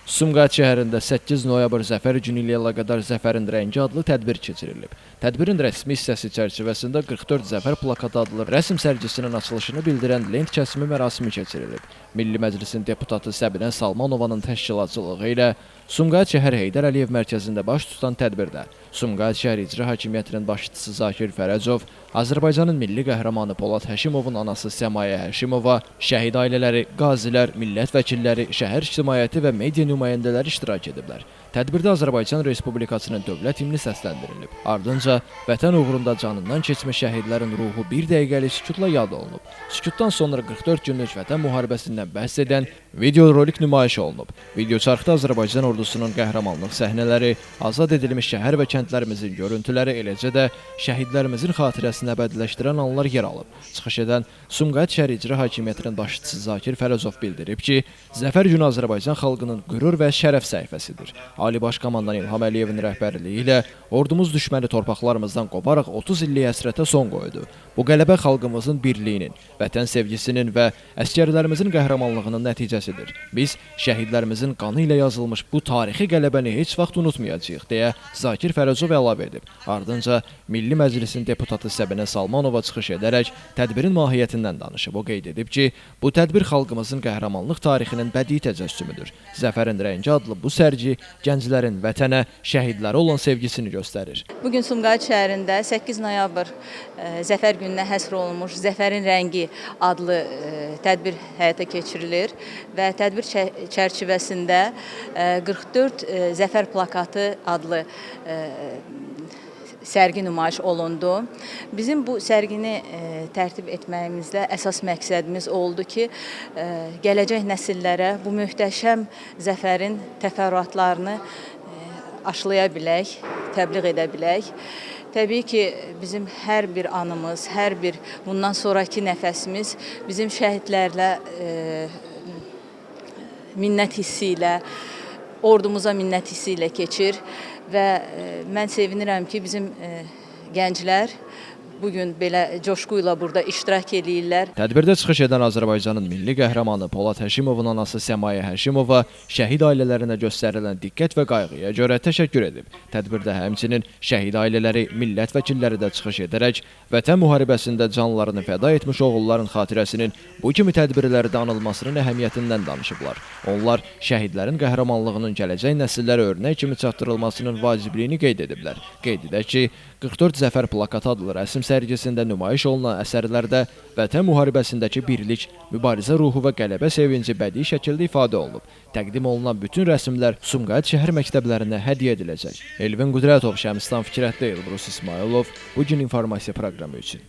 Sumqayıt şəhərində 8 noyabr Zəfər günü ilə əlaqədar Zəfərin rəngi adlı tədbir keçirilib. Tədbirin rəsmi hissəsi çərçivəsində 44 Zəfər plakatı adlı rəsm sərgisinin açılışını bildirən lent kəsimi mərasimi keçirilib. Milli Məclisin deputatı Səbinə Salmanovanın təşkilatçılığı ilə Sumqayıt şəhər Heydər Əliyev mərkəzində baş tutan tədbirdə Sumqayıt şəhər İcra Hakimiyyətinin başçısı Zakir Fərəcov, Azərbaycanın milli qəhrəmanı Polad Həşimovun anası Səmayə Həşimova, şəhid ailələri, qazilər, millət vəkilləri, şəhər ictimaiyyəti və media nümayəndələri iştirak ediblər. Tədbirdə Azərbaycan Respublikasının dövlət himni səsləndirilib. Ardınca vətən uğrunda canından keçmiş şəhidlərin ruhu bir dəqiqəlik sükutla yad olunub. Sükutdan sonra 44 günlük vətən müharibəsindən bəhs edən videorolik nümayiş olunub. Videoçarxda Azərbaycan ordusunun qəhrəmanlıq səhnələri, azad edilmiş şəhər və kəndlərimizin görüntüləri, eləcə də şəhidlərimizin xatirəsini əbədiləşdirən anlar yer alıb. Çıxış edən Sumqayıt şəhər İcra Hakimiyyətinin başçısı Zakir Fərəcov bildirib ki, Zəfər günü Azərbaycan xalqının qürur və şərəf səhifəsidir. Ali Baş Komandan İlham Əliyevin rəhbərliyi ilə ordumuz düşməni torpaqlarımızdan qoparaq 30 illik həsrətə son qoydu. Bu qələbə xalqımızın birliyinin, vətən sevgisinin və əsgərlərimizin qəhrəmanlığının nəticəsidir. Biz şəhidlərimizin qanı ilə yazılmış bu tarixi qələbəni heç vaxt unutmayacağıq, deyə Zakir Fərəcov əlavə edib. Ardınca Milli Məclisin deputatı Səbinə Salmanova çıxış edərək tədbirin mahiyyətindən danışıb. O qeyd edib ki, bu tədbir xalqımızın qəhrəmanlıq tarixinin bədii təcəssümüdür. Zəfərin rəngi adlı bu sərgi gənclərin vətənə, şəhidlərə olan sevgisini göstərir. Bugün Sumqayıt şəhərində 8 noyabr Zəfər gününə həsr olunmuş Zəfərin rəngi adlı tədbir həyata keçirilir və tədbir çərçivəsində 44 Zəfər plakatı adlı sərgi nümayiş olundu. Bizim bu sərgini tərtib etməyimizlə əsas məqsədimiz oldu ki, gələcək nəsillərə bu möhtəşəm zəfərin təfərrüatlarını aşlaya bilək, təbliğ edə bilək. Təbii ki, bizim hər bir anımız, hər bir bundan sonraki nəfəsimiz bizim şəhidlərlə minnət hissi ilə, ordumuza minnət hissi ilə keçir və mən sevinirəm ki, bizim gənclər bugün belə coşqu ilə burada iştirak edirlər. Tədbirdə çıxış edən Azərbaycanın milli qəhrəmanı Polad Həşimovun anası Səmayə Həşimova şəhid ailələrinə göstərilən diqqət və qayğıya görə təşəkkür edib. Tədbirdə həmçinin şəhid ailələri, millət vəkilləri də çıxış edərək vətən müharibəsində canlarını fəda etmiş oğulların xatirəsinin bu kimi tədbirlərdə anılmasının əhəmiyyətindən danışıblar. Onlar şəhidlərin qəhrəmanlığının gələcək nəsillərə örnək kimi çatdırılmasının vacibliyini qeyd ediblər. Qeyd edək ki, 44 Zəfər plakatı adlı rəsm sərgisində nümayiş olunan əsərlərdə vətən müharibəsindəki birlik, mübarizə ruhu və qələbə sevinci bədii şəkildə ifadə olunub. Təqdim olunan bütün rəsmlər Sumqayıt şəhər məktəblərinə hədiyyə ediləcək. Elvin Qudrətov, Şəmstan Fikrətli, Elbrus İsmailov, Bugün informasiya proqramı üçün.